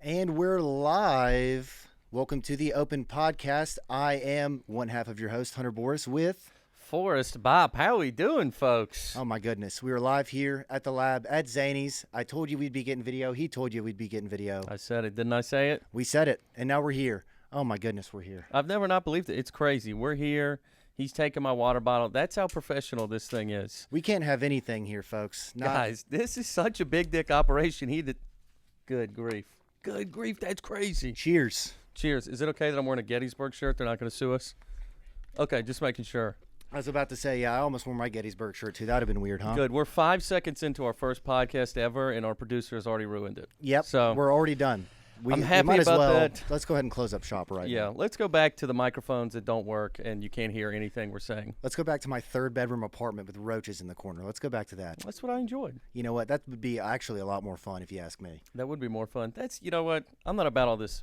And we're live. Welcome to the Open Podcast. I am one half of your host, Hunter Boris, with Forrest Bob. How we doing, folks? Oh my goodness. We are live here at the lab at Zany's. I told you we'd be getting video. He told you we'd be getting video. I said it. Didn't I say it? We said it. And now we're here. Oh my goodness, we're here. I've never not believed it. It's crazy. We're here. He's taking my water bottle. That's how professional this thing is. We can't have anything here, folks. Guys, this is such a big dick operation. Good grief. Good grief. That's crazy. Cheers. Cheers. Is it okay that I'm wearing a Gettysburg shirt? They're not going to sue us? Okay, just making sure. I was about to say, yeah, I almost wore my Gettysburg shirt too. That would have been weird, huh? Good. We're 5 seconds into our first podcast ever, and our producer has already ruined it. Yep. So we're already done. I'm happy about that. Let's go ahead and close up shop right now. Yeah, let's go back to the microphones that don't work and you can't hear anything we're saying. Let's go back to my 3-bedroom apartment with roaches in the corner. Let's go back to that. That's what I enjoyed. You know what? That would be actually a lot more fun if you ask me. That would be more fun. You know what? I'm not about all this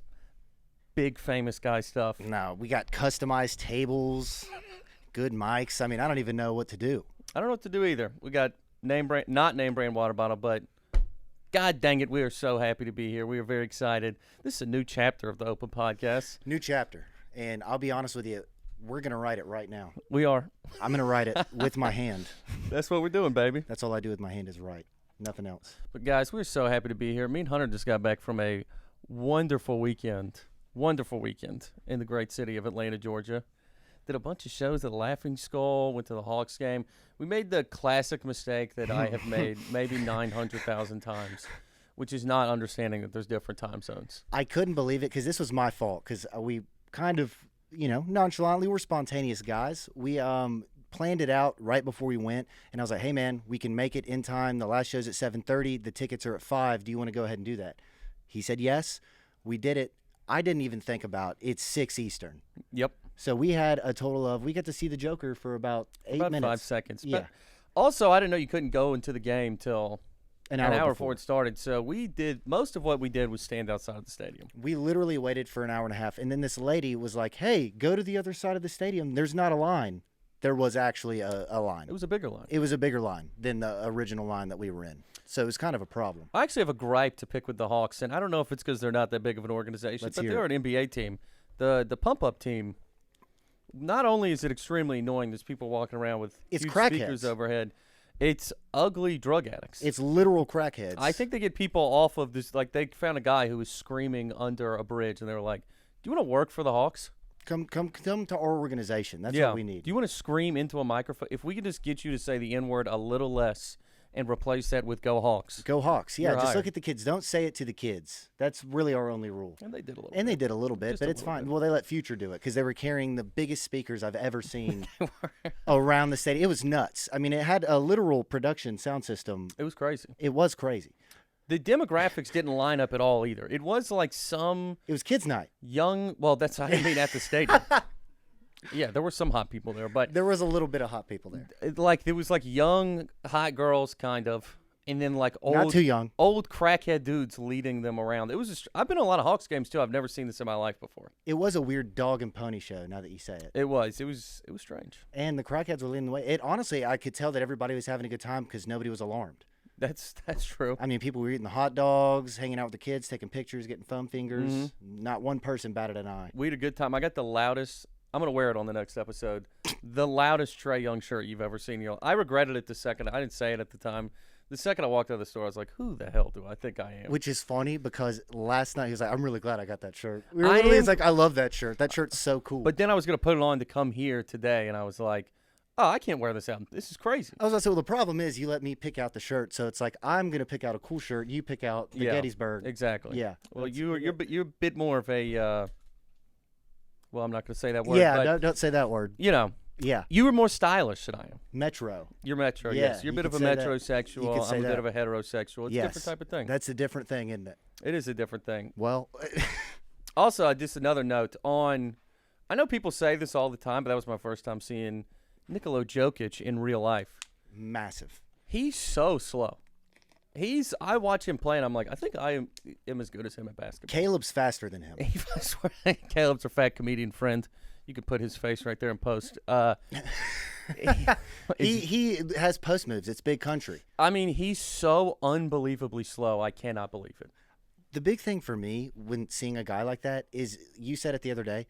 big famous guy stuff. No, we got customized tables, good mics. I mean, I don't even know what to do. I don't know what to do either. We got not name brand water bottle, but God dang it, we are so happy to be here. We are very excited. This is a new chapter of the Open Podcast. New chapter. And I'll be honest with you, we're going to write it right now. We are. I'm going to write it with my hand. That's what we're doing, baby. That's all I do with my hand is write. Nothing else. But, guys, we're so happy to be here. Me and Hunter just got back from a wonderful weekend in the great city of Atlanta, Georgia. Did a bunch of shows at the Laughing Skull, went to the Hawks game. We made the classic mistake that I have made maybe 900,000 times, which is not understanding that there's different time zones. I couldn't believe it because this was my fault because we kind of, nonchalantly, we're spontaneous guys. We planned it out right before we went, and I was like, hey, man, we can make it in time. The last show's at 7:30. The tickets are at 5. Do you want to go ahead and do that? He said yes. We did it. I didn't even think about it's 6 Eastern. Yep. So we had a total of, we got to see the Joker for about 8 minutes. 5 seconds. Yeah. But also, I didn't know you couldn't go into the game till an hour before it started. So most of what we did was stand outside of the stadium. We literally waited for an hour and a half. And then this lady was like, hey, go to the other side of the stadium. There's not a line. There was actually a line. It was a bigger line. It was a bigger line than the original line that we were in. So it was kind of a problem. I actually have a gripe to pick with the Hawks, and I don't know if it's because they're not that big of an organization, but they're an NBA team. The pump-up team, not only is it extremely annoying, there's people walking around with huge speakers overhead, it's ugly drug addicts. It's literal crackheads. I think they get people off of this. Like, they found a guy who was screaming under a bridge, and they were like, do you want to work for the Hawks? Come to our organization. That's what we need. Do you want to scream into a microphone? If we could just get you to say the N-word a little less and replace that with Go Hawks. Go Hawks. Yeah, You're just hired. Look at the kids. Don't say it to the kids. That's really our only rule. And they did a little And they did a little bit, but it's fine. Bit. Well, they let Future do it because they were carrying the biggest speakers I've ever seen around the stadium. It was nuts. I mean, it had a literal production sound system. It was crazy. It was crazy. The demographics didn't line up at all either. It was like some... It was kids' night. Young... Well, that's I mean at the stadium. Yeah, there were some hot people there, but... There was a little bit of hot people there. There was like young, hot girls, kind of, and then like old... Not too young. Old crackhead dudes leading them around. It was. I've been to a lot of Hawks games, too. I've never seen this in my life before. It was a weird dog and pony show, now that you say it. It was strange. And the crackheads were leading the way. Honestly, I could tell that everybody was having a good time because nobody was alarmed. That's true. I mean, people were eating the hot dogs, hanging out with the kids, taking pictures, getting foam fingers. Mm-hmm. Not one person batted an eye. We had a good time. I got the loudest... I'm going to wear it on the next episode. The loudest Trae Young shirt you've ever seen. I regretted it the second. I didn't say it at the time. The second I walked out of the store, I was like, who the hell do I think I am? Which is funny because last night he was like, I'm really glad I got that shirt. He's like, I love that shirt. That shirt's so cool. But then I was going to put it on to come here today, and I was like, oh, I can't wear this out. This is crazy. I was going to say, well, the problem is you let me pick out the shirt. So it's like, I'm going to pick out a cool shirt. You pick out the Gettysburg. Exactly. Yeah. Well, you're a bit more of a... Well, I'm not going to say that word. Yeah, but, don't say that word. Yeah. You were more stylish than I am. Metro. You're metro, yeah, yes. You're a bit of a metrosexual. I'm a bit of a heterosexual. It's a different type of thing. That's a different thing, isn't it? It is a different thing. Well. Also, just another note on, I know people say this all the time, but that was my first time seeing Nikola Jokic in real life. Massive. He's so slow. I watch him play, and I'm like, I think I am as good as him at basketball. Caleb's faster than him. I swear, Caleb's our fat comedian friend. You could put his face right there in post. He has post moves. It's big country. I mean, he's so unbelievably slow. I cannot believe it. The big thing for me when seeing a guy like that is, you said it the other day,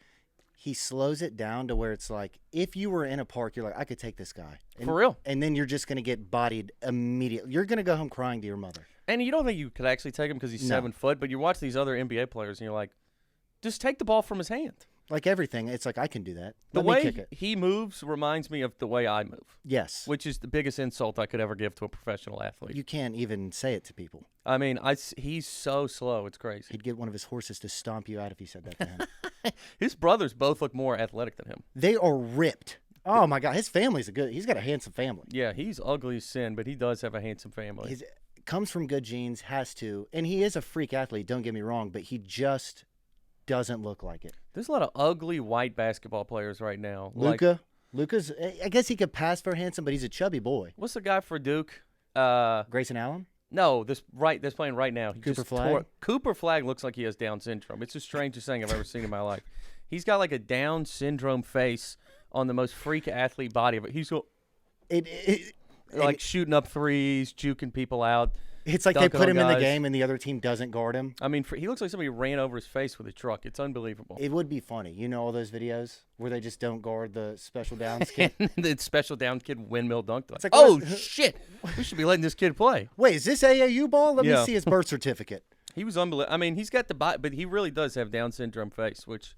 he slows it down to where it's like, if you were in a park, you're like, I could take this guy. For real. And then you're just going to get bodied immediately. You're going to go home crying to your mother. And you don't think you could actually take him because he's 7 foot, but you watch these other NBA players and you're like, just take the ball from his hand. Like everything, it's like, I can do that. The Let me way kick it. he moves reminds me of the way I move. Yes. Which is the biggest insult I could ever give to a professional athlete. You can't even say it to people. I mean, he's so slow. It's crazy. He'd get one of his horses to stomp you out if you said that to him. His brothers both look more athletic than him. They are ripped. Oh, my God. His family's he's got a handsome family. Yeah, he's ugly as sin, but he does have a handsome family. Comes from good genes, has to. And he is a freak athlete, don't get me wrong, but he just doesn't look like it. There's a lot of ugly white basketball players right now. Luka's, I guess he could pass for handsome, but he's a chubby boy. What's the guy for Duke? Grayson Allen? No, this playing right now. Cooper Flag? Cooper Flag looks like he has Down syndrome. It's the strangest thing I've ever seen in my life. He's got like a Down syndrome face on the most freak athlete body of it. He's shooting up threes, juking people out. It's like they put him in the game and the other team doesn't guard him. I mean, he looks like somebody ran over his face with a truck. It's unbelievable. It would be funny. You know all those videos where they just don't guard the special downs kid? The special downs kid windmill dunked. It's like, oh, shit. We should be letting this kid play. Wait, is this AAU ball? Let me see his birth certificate. He was unbelievable. I mean, he's got the body, but he really does have Down syndrome face, which,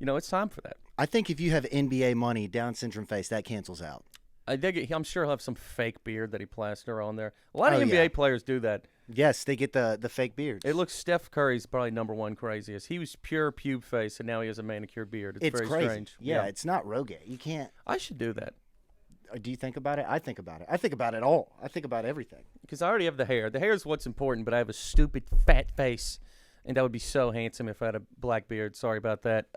it's time for that. I think if you have NBA money, Down syndrome face, that cancels out. I'm sure he'll have some fake beard that he plaster on there. A lot of NBA players do that. Yes, they get the fake beard. It looks Steph Curry's probably number one craziest. He was pure pube face, and now he has a manicured beard. It's very crazy. Strange. Yeah, it's not Rogaine. You can't. I should do that. Do you think about it? I think about it. I think about it all. I think about everything. Because I already have the hair. The hair is what's important, but I have a stupid fat face, and that would be so handsome if I had a black beard. Sorry about that.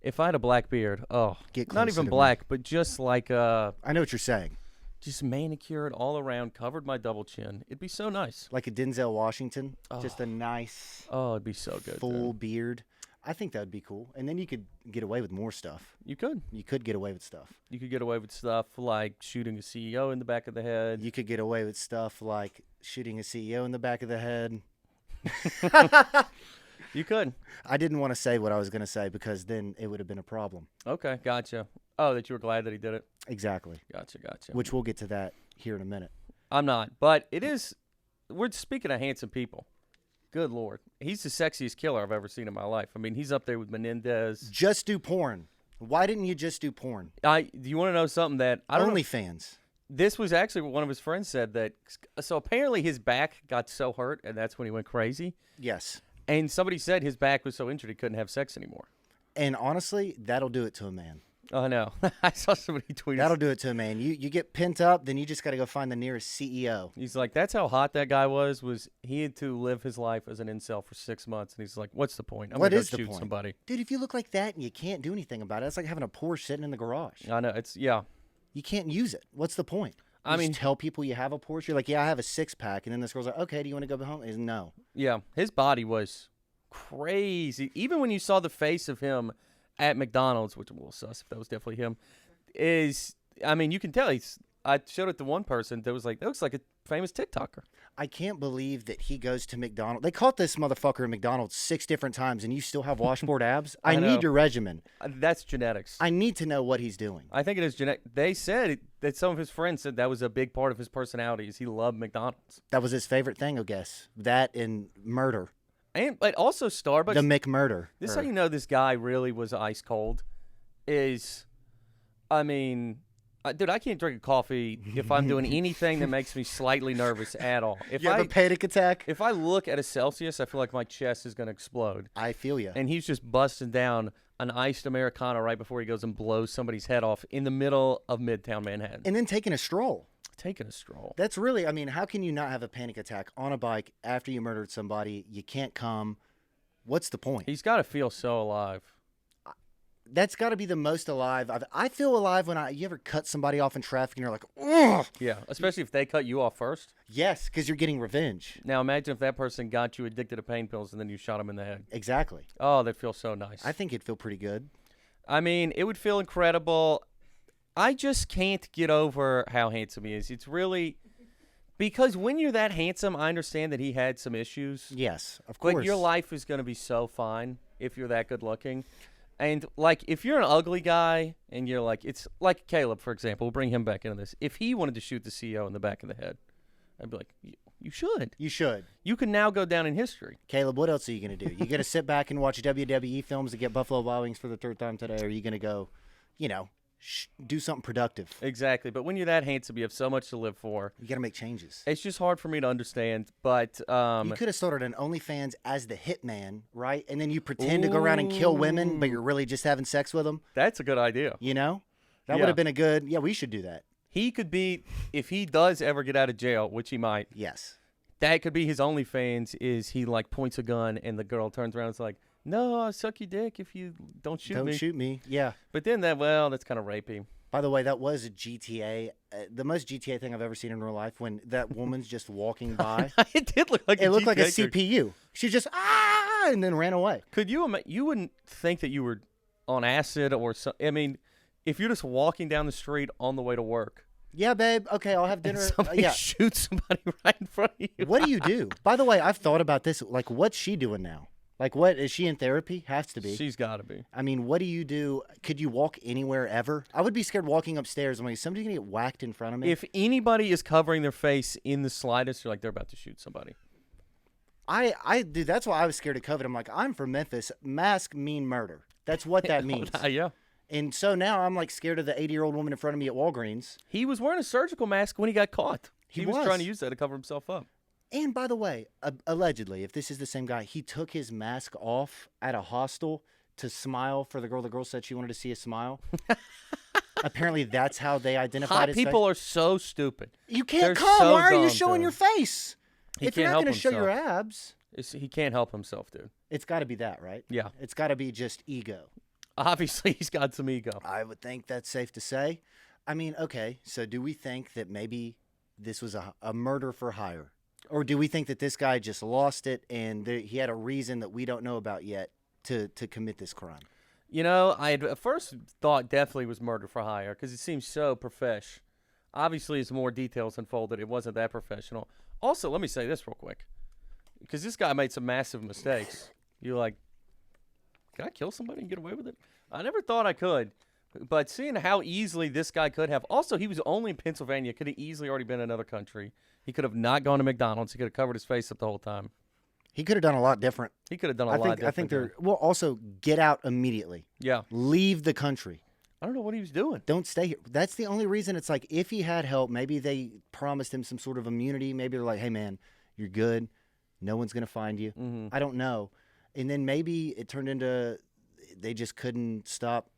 If I had a black beard, not even black, but just like I know what you're saying. Just manicured all around, covered my double chin. It'd be so nice. Like a Denzel Washington, just a nice. Oh, it'd be so good. Full beard. I think that would be cool. And then you could get away with more stuff. You could. You could get away with stuff. You could get away with stuff like shooting a CEO in the back of the head. You could get away with stuff like shooting a CEO in the back of the head. You could. I didn't want to say what I was going to say because then it would have been a problem. Okay, gotcha. Oh, that you were glad that he did it? Exactly. Gotcha. Which we'll get to that here in a minute. I'm not, but it is. We're speaking of handsome people. Good Lord. He's the sexiest killer I've ever seen in my life. I mean, he's up there with Menendez. Just do porn. Why didn't you just do porn? Do you want to know something that I don't know? OnlyFans. This was actually what one of his friends said that. So apparently his back got so hurt, and that's when he went crazy. Yes. And somebody said his back was so injured he couldn't have sex anymore. And honestly, that'll do it to a man. Oh, no. I saw somebody tweet. That'll do it to a man. You get pent up, then you just got to go find the nearest CEO. He's like, that's how hot that guy was he had to live his life as an incel for 6 months. And he's like, what's the point? I'm going to go shoot somebody. Dude, if you look like that and you can't do anything about it, it's like having a Porsche sitting in the garage. I know. You can't use it. What's the point? I mean, tell people you have a Porsche. You're like, yeah, I have a 6-pack. And then this girl's like, okay, do you want to go home? He's no. Yeah, his body was crazy. Even when you saw the face of him at McDonald's, which was sus if that was definitely him, you can tell I showed it to one person that was like, that looks like a famous TikToker. I can't believe that he goes to McDonald's. They caught this motherfucker at McDonald's 6 different times, and you still have washboard abs? I need your regimen. That's genetics. I need to know what he's doing. I think it is genetic. They said that some of his friends said that was a big part of his personality is he loved McDonald's. That was his favorite thing, I guess. That and murder. But also Starbucks. The McMurder. This is how you know this guy really was ice cold. Dude, I can't drink a coffee if I'm doing anything that makes me slightly nervous at all. If you have a panic attack? If I look at a Celsius, I feel like my chest is going to explode. I feel you. And he's just busting down an iced Americano right before he goes and blows somebody's head off in the middle of Midtown Manhattan. And then taking a stroll. That's really, how can you not have a panic attack on a bike after you murdered somebody? You can't come. What's the point? He's got to feel so alive. That's got to be the most alive. I feel alive when you ever cut somebody off in traffic and you're like, ugh. Yeah, especially if they cut you off first. Yes, because you're getting revenge. Now imagine if that person got you addicted to pain pills and then you shot him in the head. Exactly. Oh, that feels so nice. I think it'd feel pretty good. It would feel incredible. I just can't get over how handsome he is. It's really Because when you're that handsome, I understand that he had some issues. Yes, of course. But your life is going to be so fine if you're that good looking. And, like, if you're an ugly guy and you're like, it's like Caleb, for example, we'll bring him back into this. If he wanted to shoot the CEO in the back of the head, I'd be like, you should. You should. You can now go down in history. Caleb, what else are you going to do? You going to sit back and watch WWE films to get Buffalo Wild Wings for the third time today? Or are you going to go, do something productive? Exactly. But when you're that handsome, you have so much to live for. You got to make changes. It's just hard for me to understand. But you could have started an OnlyFans as the hitman, right? And then you pretend to go around and kill women, but you're really just having sex with them. That's a good idea. That would have been a good. Yeah, we should do that. He could be, if he does ever get out of jail, which he might. Yes. That could be his OnlyFans. Is he like points a gun and the girl turns around and is like, "No, I'll suck your dick if you don't shoot me." Don't shoot me. Yeah. But then that's kind of rapey. By the way, that was a GTA, the most GTA thing I've ever seen in real life. When that woman's just walking by, it did look like it looked like a GTA CPU. She just and then ran away. Could you? You wouldn't think that you were on acid or something. I mean, if you're just walking down the street on the way to work. Yeah, babe. Okay, I'll have dinner. And somebody shoots somebody right in front of you. What do you do? By the way, I've thought about this. Like, what's she doing now? Like, what is she in therapy? Has to be. She's got to be. I mean, what do you do? Could you walk anywhere ever? I would be scared walking upstairs. I'm like, somebody's gonna get whacked in front of me. If anybody is covering their face in the slightest, you're like, they're about to shoot somebody. Dude, that's why I was scared of COVID. I'm like, I'm from Memphis. Mask mean murder. That's what that means. Yeah. And so now I'm like scared of the 80-year-old woman in front of me at Walgreens. He was wearing a surgical mask when he got caught. He was trying to use that to cover himself up. And by the way, allegedly, if this is the same guy, he took his mask off at a hostel to smile for the girl. The girl said she wanted to see a smile. Apparently, that's how they identified his face. People are so stupid. You can't They're come. so Why are you dumb, showing dude. your face? If you're not going to show your himself. abs, He can't help himself, dude. it's got to be that, right? Yeah. It's got to be just ego. Obviously, he's got some ego. I would think that's safe to say. I mean, okay, so do we think that maybe this was a murder for hire? Or do we think that this guy just lost it and he had a reason that we don't know about yet to commit this crime? I had at first thought definitely was murder for hire because it seems so profesh. Obviously, as more details unfolded, it wasn't that professional. Also, let me say this real quick because this guy made some massive mistakes. You're like, can I kill somebody and get away with it? I never thought I could. But seeing how easily this guy could have. Also, he was only in Pennsylvania. Could have easily already been in another country. He could have not gone to McDonald's. He could have covered his face up the whole time. He could have done a lot different. He could have done a lot different. I think also get out immediately. Yeah. Leave the country. I don't know what he was doing. Don't stay here. That's the only reason. It's like if he had help, maybe they promised him some sort of immunity. Maybe they're like, hey, man, you're good. No one's going to find you. Mm-hmm. I don't know. And then maybe it turned into they just couldn't stop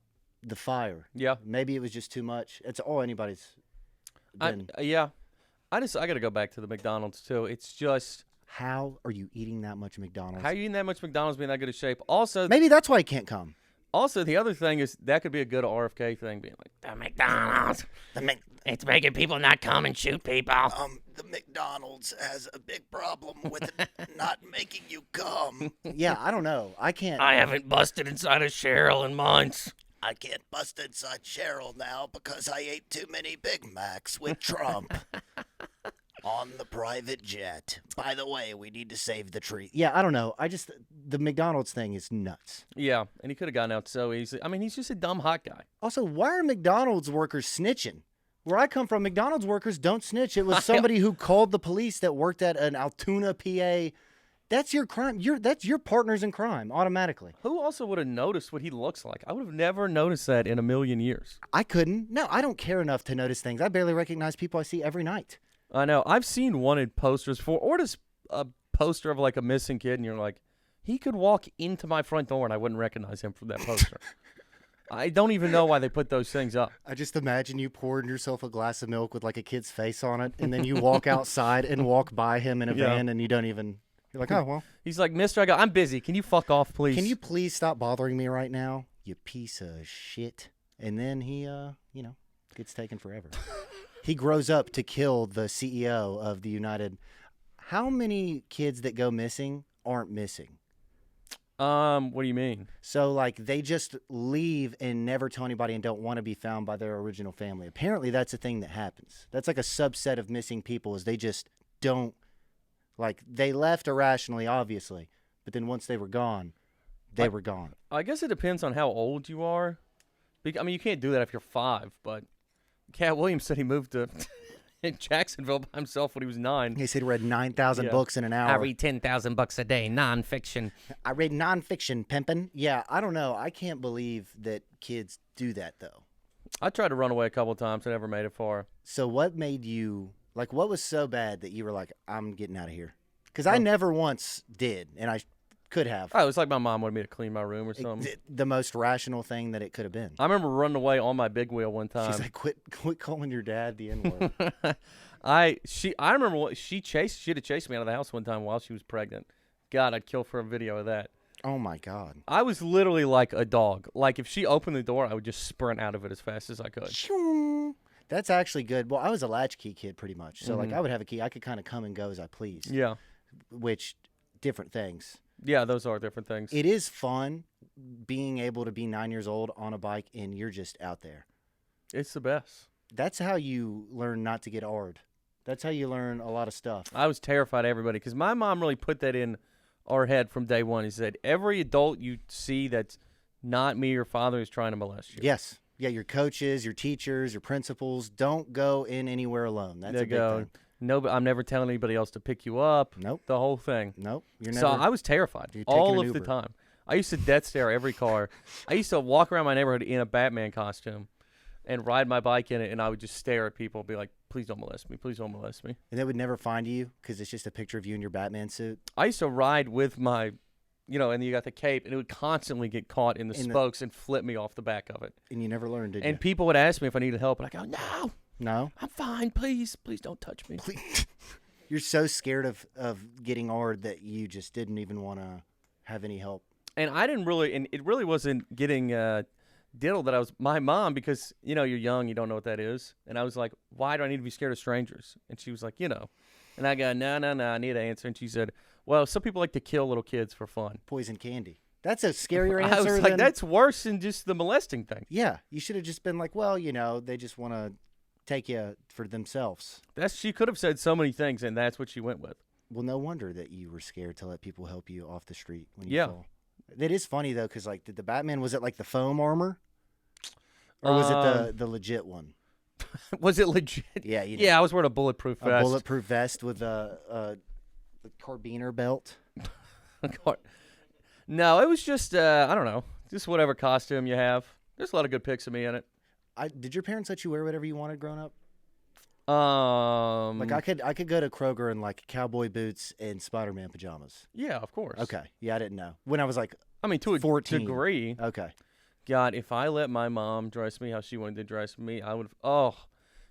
the fire. Yeah. Maybe it was just too much. It's all anybody's done. Yeah. I got to go back to the McDonald's, too. It's just. How are you eating that much McDonald's? How are you eating that much McDonald's being that good of shape? Also, maybe that's why he can't come. Also, the other thing is that could be a good RFK thing, being like, the McDonald's. It's making people not come and shoot people. The McDonald's has a big problem with not making you come. Yeah, I don't know. I can't. I haven't busted inside of Cheryl in months. I can't bust inside Cheryl now because I ate too many Big Macs with Trump on the private jet. By the way, we need to save the tree. Yeah, I don't know. The McDonald's thing is nuts. Yeah, and he could have gotten out so easily. I mean, he's just a dumb hot guy. Also, why are McDonald's workers snitching? Where I come from, McDonald's workers don't snitch. It was somebody who called the police that worked at an Altoona, PA. That's your crime. That's your partners in crime automatically. Who also would have noticed what he looks like? I would have never noticed that in a million years. I couldn't. No, I don't care enough to notice things. I barely recognize people I see every night. I know. I've seen wanted posters for, or just a poster of like a missing kid, and you're like, he could walk into my front door and I wouldn't recognize him from that poster. I don't even know why they put those things up. I just imagine you pouring yourself a glass of milk with like a kid's face on it, and then you walk outside and walk by him in a van, and you don't even. You're like, oh well. He's like, Mister, I'm busy. Can you fuck off, please? Can you please stop bothering me right now, you piece of shit? And then he, gets taken forever. He grows up to kill the CEO of the United. How many kids that go missing aren't missing? What do you mean? So, like, they just leave and never tell anybody and don't want to be found by their original family. Apparently, that's a thing that happens. That's like a subset of missing people is they just don't, like, they left irrationally, obviously, but then once they were gone, they were gone. I guess it depends on how old you are. I mean, you can't do that if you're 5, but Cat Williams said he moved to in Jacksonville by himself when he was 9. He said he read 9,000 books in an hour. I read 10,000 books a day, nonfiction. I read nonfiction, pimpin'. Yeah, I don't know. I can't believe that kids do that, though. I tried to run away a couple of times. I never made it far. So what made you, like, what was so bad that you were like, I'm getting out of here? Because I never once did, and I could have. Oh, it was like my mom wanted me to clean my room or something. The most rational thing that it could have been. I remember running away on my big wheel one time. She's like, quit calling your dad the N-word. I remember she'd have chased me out of the house one time while she was pregnant. God, I'd kill for a video of that. Oh my God. I was literally like a dog. Like if she opened the door, I would just sprint out of it as fast as I could. That's actually good. Well, I was a latchkey kid pretty much. So like I would have a key. I could kind of come and go as I pleased. Yeah. Which different things. Yeah, those are different things. It is fun being able to be 9 years old on a bike and you're just out there. It's the best. That's how you learn not to get hard. That's how you learn a lot of stuff. I was terrified of everybody because my mom really put that in our head from day one. He said, every adult you see that's not me or father is trying to molest you. Yes. Yeah, your coaches, your teachers, your principals, don't go in anywhere alone. That's a big thing. No, I'm never telling anybody else to pick you up. Nope. The whole thing. Nope. So I was terrified all of the time. I used to death stare every car. I used to walk around my neighborhood in a Batman costume and ride my bike in it, and I would just stare at people and be like, please don't molest me. Please don't molest me. And they would never find you because it's just a picture of you in your Batman suit? I used to ride with my, and you got the cape, and it would constantly get caught in the spokes and flip me off the back of it. And you never learned, did you? And people would ask me if I needed help, and I go, no. No? I'm fine. Please don't touch me. Please. You're so scared of getting hard that you just didn't even want to have any help. And I didn't really, and it really wasn't getting diddled that I was my mom because, you're young, you don't know what that is. And I was like, why do I need to be scared of strangers? And she was like, And I go, no, I need an answer. And she said, well, some people like to kill little kids for fun. Poison candy. That's a scarier answer. I was like, that's worse than just the molesting thing. Yeah. You should have just been like, well, they just want to take you for themselves. She could have said so many things, and that's what she went with. Well, no wonder that you were scared to let people help you off the street when you fall. It is funny, though, because, like, did the Batman, was it, like, the foam armor? Or was it the legit one? Was it legit? Yeah. Yeah, I was wearing a bulletproof vest. A bulletproof vest with a carabiner belt? No, it was just, I don't know, just whatever costume you have. There's a lot of good pics of me in it. Did your parents let you wear whatever you wanted growing up? Like I could go to Kroger in like cowboy boots and Spider-Man pajamas. Yeah, of course. Okay. Yeah, I didn't know. When I was like to a 14. degree. Okay. God, if I let my mom dress me how she wanted to dress me, I would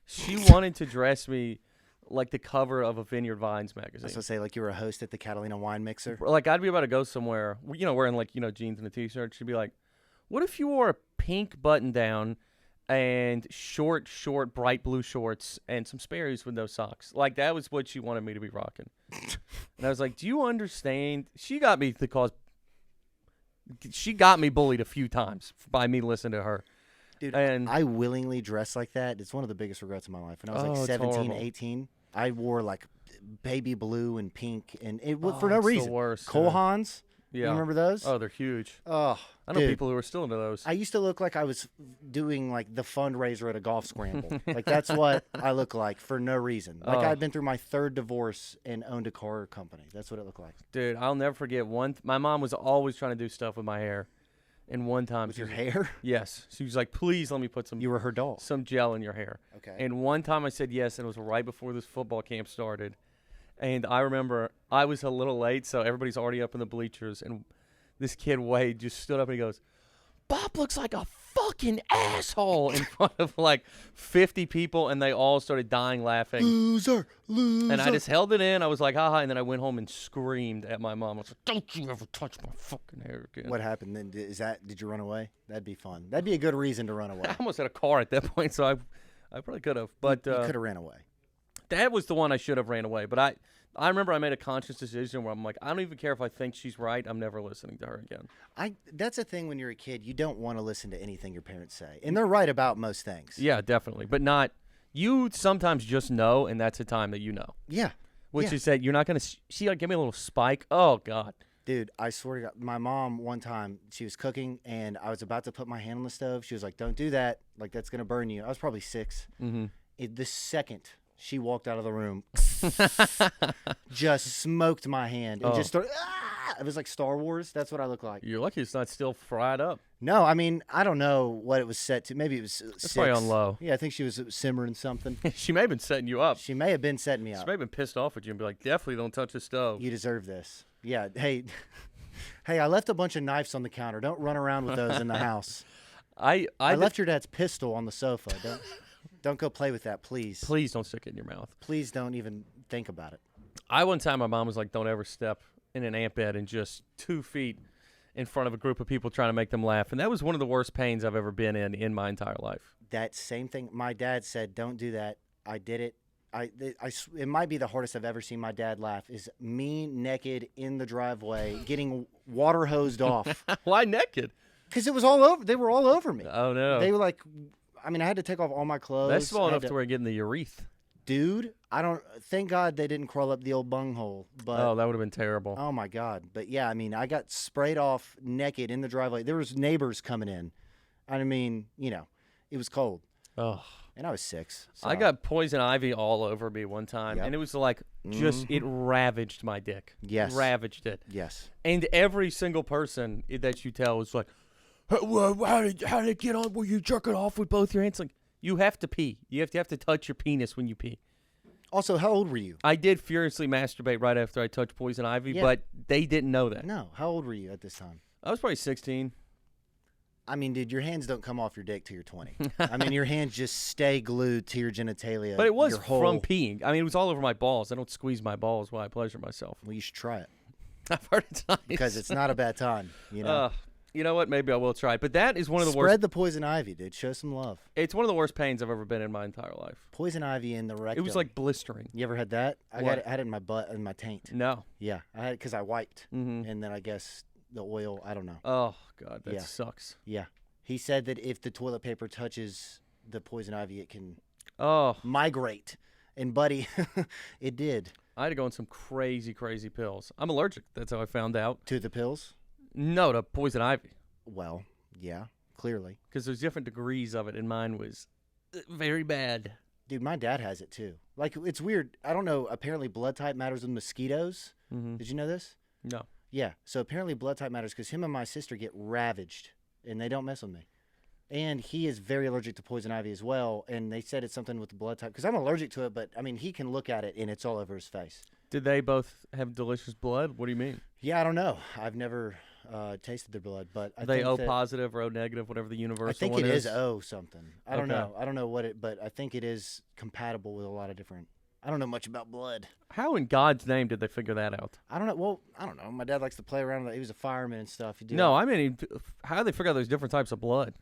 she wanted to dress me like the cover of a Vineyard Vines magazine. I was going to say like you were a host at the Catalina Wine Mixer. Like I'd be about to go somewhere, wearing like, jeans and a t-shirt. She'd be like, what if you wore a pink button down and short, bright blue shorts and some Sperry's with no socks? Like, that was what she wanted me to be rocking. And I was like, do you understand? She got me bullied a few times by me listening to her. Dude, and I willingly dressed like that. It's one of the biggest regrets of my life. When I was like 17, 18, I wore like baby blue and pink, and it for no reason. The worst, Cole Haans. Yeah. You remember those? Oh, they're huge. Oh, I know people who are still into those. I used to look like I was doing like the fundraiser at a golf scramble. Like that's what I look like for no reason. Like I'd been through my 3rd divorce and owned a car company. That's what it looked like. Dude, I'll never forget my mom was always trying to do stuff with my hair. And one time, with your hair? Yes. She was like, please let me put some. You were her doll. Some gel in your hair. Okay. And one time I said yes, and it was right before this football camp started. And I remember I was a little late, so everybody's already up in the bleachers, and this kid, Wade, just stood up and he goes, Bob looks like a fucking asshole in front of like 50 people, and they all started dying laughing. Loser. And I just held it in. I was like, haha, and then I went home and screamed at my mom. I was like, don't you ever touch my fucking hair again. What happened then? Did you run away? That'd be fun. That'd be a good reason to run away. I almost had a car at that point, so I probably could have. But you could have ran away. That was the one I should have ran away. But I remember I made a conscious decision where I'm like, I don't even care if I think she's right. I'm never listening to her again. That's a thing when you're a kid. You don't want to listen to anything your parents say, and they're right about most things. Yeah, definitely, but not. You sometimes just know, and that's a time that you know. Yeah. Which is that you're not gonna. She like give me a little spike. Oh God. Dude, I swear to God, my mom one time, she was cooking, and I was about to put my hand on the stove. She was like, "Don't do that. Like, that's going to burn you." I was probably 6. Mm-hmm. The second she walked out of the room, just smoked my hand. And just started, it was like Star Wars. That's what I look like. You're lucky it's not still fried up. No, I mean, I don't know what it was set to. Maybe it was 6. Probably on low. Yeah, I think she was simmering something. She may have been setting you up. She may have been setting me up. She may have been pissed off at you and be like, definitely don't touch the stove. You deserve this. Yeah. Hey, I left a bunch of knives on the counter. Don't run around with those in the house. I left your dad's pistol on the sofa. Don't go play with that, please. Please don't stick it in your mouth. Please don't even think about it. One time my mom was like, don't ever step in an ant bed and just 2 feet in front of a group of people trying to make them laugh. And that was one of the worst pains I've ever been in my entire life. That same thing. My dad said, don't do that. I did it. It might be the hardest I've ever seen my dad laugh is me naked in the driveway getting water hosed off. Why naked? Because it was all over. They were all over me. Oh, no. They were like, I mean, I had to take off all my clothes. That's small enough to where getting the urethra. Dude, thank God they didn't crawl up the old bunghole. But oh, that would have been terrible. Oh, my God. But, yeah, I mean, I got sprayed off naked in the driveway. There was neighbors coming in. I mean, it was cold. Oh. And I was 6. So. I got poison ivy all over me one time, and it was like it ravaged my dick. Yes. Ravaged it. Yes. And every single person that you tell is like, how did it get on? Were you jerking off with both your hands? Like, you have to pee. You have to touch your penis when you pee. Also, how old were you? I did furiously masturbate right after I touched poison ivy, but they didn't know that. No. How old were you at this time? I was probably 16. I mean, dude, your hands don't come off your dick till you're 20. I mean, your hands just stay glued to your genitalia. But it was from peeing. I mean, it was all over my balls. I don't squeeze my balls while I pleasure myself. Well, you should try it. I've heard it's nice. Because it's not a bad time, you know. You know what? Maybe I will try it. But that is one of the worst. Spread the poison ivy, dude. Show some love. It's one of the worst pains I've ever been in my entire life. Poison ivy in the rectum. It was like blistering. You ever had that? I had it in my butt and my taint. No. Yeah, I had it because I wiped, and then I guess the oil. I don't know. Oh God, that sucks. Yeah. He said that if the toilet paper touches the poison ivy, it can migrate. And, buddy, it did. I had to go on some crazy, crazy pills. I'm allergic. That's how I found out. To the pills? No, to poison ivy. Well, yeah, clearly. Because there's different degrees of it, and mine was very bad. Dude, my dad has it, too. Like, it's weird. I don't know. Apparently, blood type matters with mosquitoes. Mm-hmm. Did you know this? No. Yeah. So, apparently, blood type matters because him and my sister get ravaged. And they don't mess with me. And he is very allergic to poison ivy as well. And they said it's something with the blood type. Because I'm allergic to it, but, I mean, he can look at it, and it's all over his face. Did they both have delicious blood? What do you mean? Yeah, I don't know. I've never tasted their blood. But I they think O positive or O negative, whatever the universal one is? I think it is O something. I don't know. I don't know what but I think it is compatible with a lot of different. I don't know much about blood. How in God's name did they figure that out? I don't know. Well, I don't know. My dad likes to play around with it. He was a fireman and stuff. I mean, how did they figure out there's different types of blood?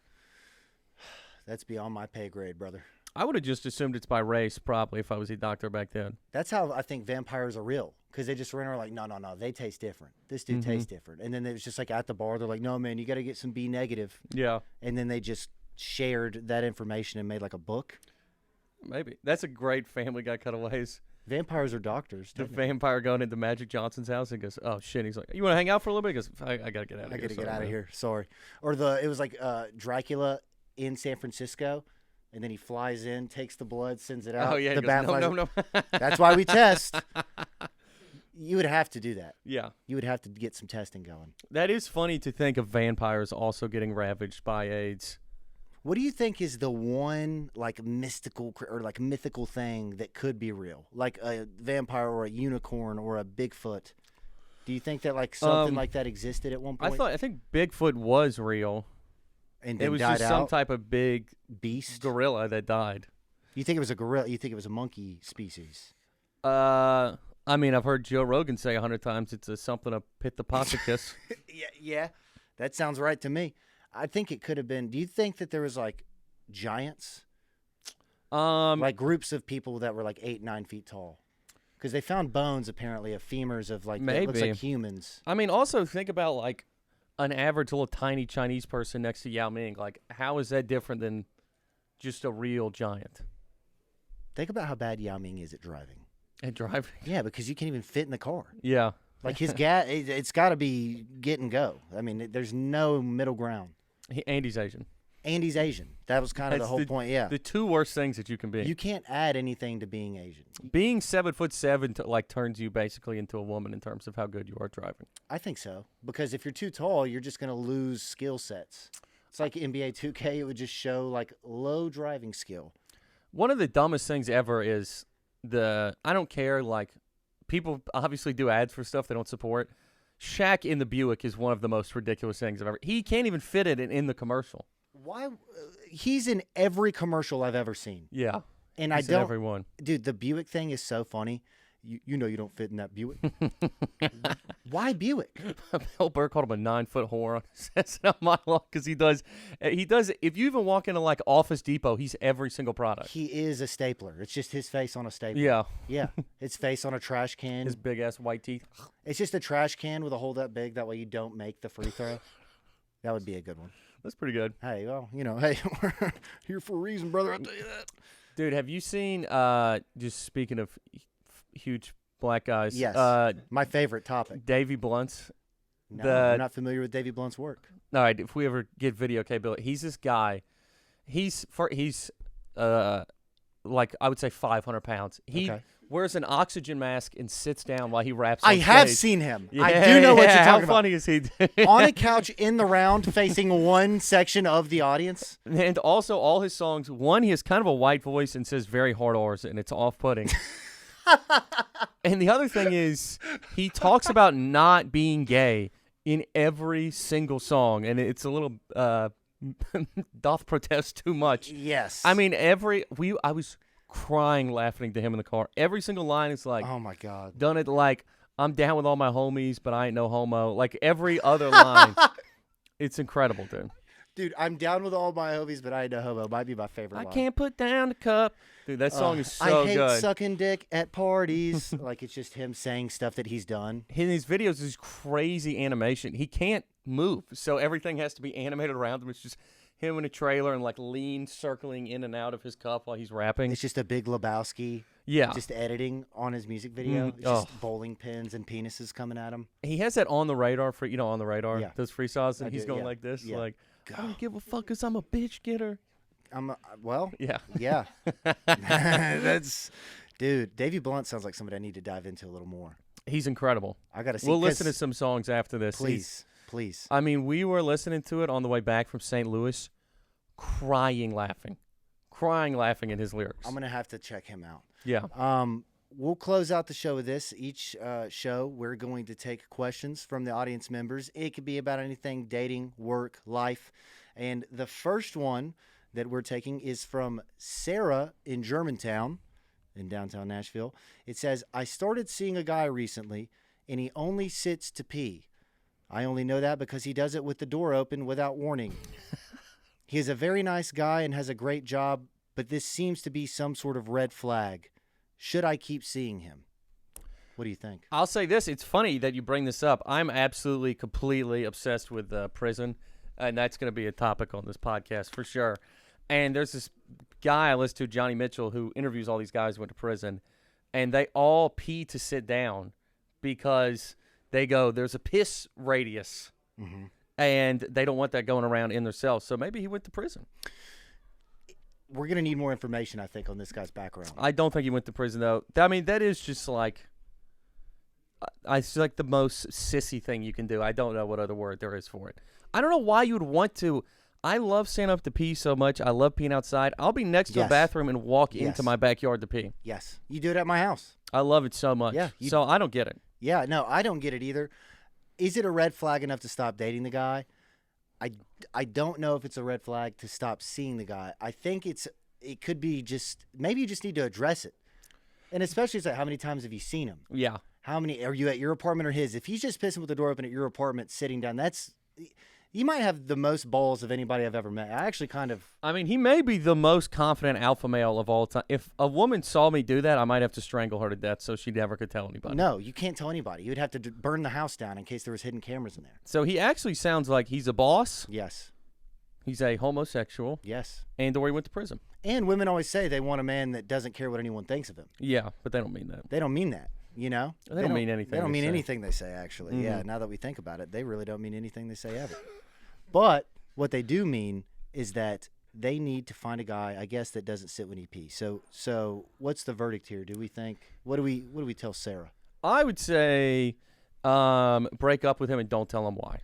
That's beyond my pay grade, brother. I would have just assumed it's by race, probably, if I was a doctor back then. That's how I think vampires are real. Because they just ran around like, no, they taste different. This dude tastes different. And then it was just like at the bar, they're like, no, man, you got to get some B negative. Yeah. And then they just shared that information and made like a book. Maybe. That's a great Family Guy cutaways. Vampires are doctors. The vampire going into Magic Johnson's house and goes, oh, shit. He's like, you want to hang out for a little bit? He goes, I got to get out of here. I got to get out of here. Sorry. Or it was like Dracula in San Francisco. And then he flies in, takes the blood, sends it out. Oh, yeah. The bat flies no. That's why we test. You would have to do that. Yeah. You would have to get some testing going. That is funny to think of vampires also getting ravaged by AIDS. What do you think is the one like mystical or like mythical thing that could be real? Like a vampire or a unicorn or a Bigfoot? Do you think that like something like that existed at one point? I think Bigfoot was real. And then it was died just out? some type of big beast gorilla that died. You think it was a gorilla? You think it was a monkey species? I mean, I've heard Joe Rogan say 100 times it's something a Pitheopithecus. yeah, that sounds right to me. I think it could have been. Do you think that there was like giants? Like groups of people that were like 8, 9 feet tall? Because they found bones apparently of femurs of like that looks Maybe. like humans. I mean, also think about like an average little tiny Chinese person next to Yao Ming. Like, how is that different than just a real giant Think about how bad Yao Ming is at driving. at driving? Yeah, because you can't even fit in the car. Yeah. Like his gas, it's got to be get and go. I mean, there's no middle ground. And he's Asian. And he's Asian. That was kind of the That's whole point. Yeah, The two worst things that you can be. you can't add anything to being Asian. Being 7'7" like turns you basically into a woman in terms of how good you are at driving. I think so because if you're too tall, you're just going to lose skill sets. It's like NBA 2K. It would just show like low driving skill. One of the dumbest things ever is I don't care, like, people obviously do ads for stuff they don't support. Shaq in the Buick is one of the most ridiculous things I've ever. He can't even fit it in the commercial. Why? He's in every commercial I've ever seen. Yeah. And He's in every one. Dude, the Buick thing is so funny. You know you don't fit in that Buick. Why Buick? Bill Burr called him a 9-foot whore on his SNL monologue because he does. If you even walk into like Office Depot, he's every single product. He is a stapler. It's just his face on a stapler. Yeah. Yeah. His face on a trash can. His big ass white teeth. It's just a trash can with a hole that big. That way you don't make the free throw. That would be a good one. That's pretty good. Hey, well, hey, we're here for a reason, brother. I'll tell you that. Dude, have you seen, just speaking of huge black guys, Yes. My favorite topic. Davie Blunts? No, I'm not familiar with Davie Blunt's work. All right, if we ever get video capability, he's this guy. He's like, I would say 500 pounds. He wears an oxygen mask and sits down while he raps on I have stage. seen him. Yeah, I do know what you're talking how about. funny is he? On a couch in the round facing one section of the audience. And also, all his songs, one, he has kind of a white voice and says very hard R's, and it's off-putting. And the other thing is, he talks about not being gay in every single song, and it's a little doth protest too much. Yes. I mean, I was crying laughing to him in the car. Every single line is like, oh my God. done it like, I'm down with all my homies, but I ain't no homo. Like every other line. It's incredible, dude. Dude, I'm down with all my homies, but I ain't no homo. Might be my favorite I line. can't put down the cup. Dude, that song is so I hate good. sucking dick at parties. Like, it's just him saying stuff that he's done. In these videos, is crazy animation. He can't move, so everything has to be animated around him. It's just him in a trailer and like lean circling in and out of his cup while he's rapping. It's just a big Lebowski. Yeah. Just editing on his music video. It's just bowling pins and penises coming at him. He has that on the radar on the radar. Yeah. Those freestyles, and I he's do, going yeah. like this, Yeah. like, I don't give a fuck 'cause I'm a bitch getter. Yeah. Yeah. That's, dude, Davie Blunt sounds like somebody I need to dive into a little more. He's incredible. I got to see. We'll listen to some songs after this. Please. I mean, we were listening to it on the way back from St. Louis, crying laughing in his lyrics. I'm going to have to check him out. Yeah. We'll close out the show with this. Each show, we're going to take questions from the audience members. It could be about anything, dating, work, life. And the first one that we're taking is from Sarah in Germantown, in downtown Nashville. It says, I started seeing a guy recently, and he only sits to pee. I only know that because he does it with the door open without warning. He is a very nice guy and has a great job, but this seems to be some sort of red flag. Should I keep seeing him? What do you think? I'll say this. It's funny that you bring this up. I'm absolutely, completely obsessed with prison, and that's going to be a topic on this podcast for sure. And there's this guy I listen to, Johnny Mitchell, who interviews all these guys who went to prison, and they all pee to sit down because they go, there's a piss radius, and they don't want that going around in their cells. So maybe he went to prison. We're going to need more information, I think, on this guy's background. I don't think he went to prison, though. I mean, that is just like, it's like the most sissy thing you can do. I don't know what other word there is for it. I don't know why you would want to. I love standing up to pee so much. I love peeing outside. I'll be next to a bathroom and walk into my backyard to pee. Yes. You do it at my house. I love it so much. Yeah, so I don't get it. Yeah, no, I don't get it either. Is it a red flag enough to stop dating the guy? I don't know if it's a red flag to stop seeing the guy. I think it could be just, maybe you just need to address it. And especially it's like, how many times have you seen him? Yeah. How many, are you at your apartment or his? If he's just pissing with the door open at your apartment, sitting down, You might have the most balls of anybody I've ever met. I actually kind of. I mean, he may be the most confident alpha male of all time. If a woman saw me do that, I might have to strangle her to death so she never could tell anybody. No, you can't tell anybody. You'd have to burn the house down in case there was hidden cameras in there. So he actually sounds like he's a boss. Yes. He's a homosexual. Yes. And/or he went to prison. And women always say they want a man that doesn't care what anyone thinks of him. Yeah, but they don't mean that. They don't mean that, you know? They don't mean anything. They don't mean say. anything they say, actually. Mm-hmm. Yeah, now that we think about it, they really don't mean anything they say ever. But what they do mean is that they need to find a guy, I guess, that doesn't sit when he pees. So what's the verdict here? Do we think what do we tell Sarah? I would say break up with him and don't tell him why.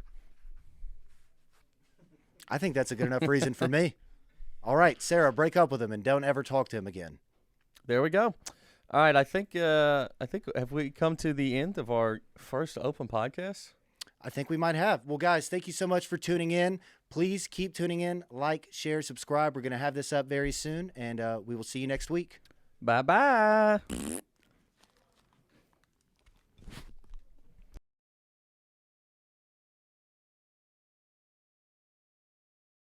I think that's a good enough reason for me. All right, Sarah, break up with him and don't ever talk to him again. There we go. All right, I think have we come to the end of our first open podcast? I think we might have. Well, guys, thank you so much for tuning in. Please keep tuning in. Like, share, subscribe. We're going to have this up very soon, and we will see you next week. Bye-bye.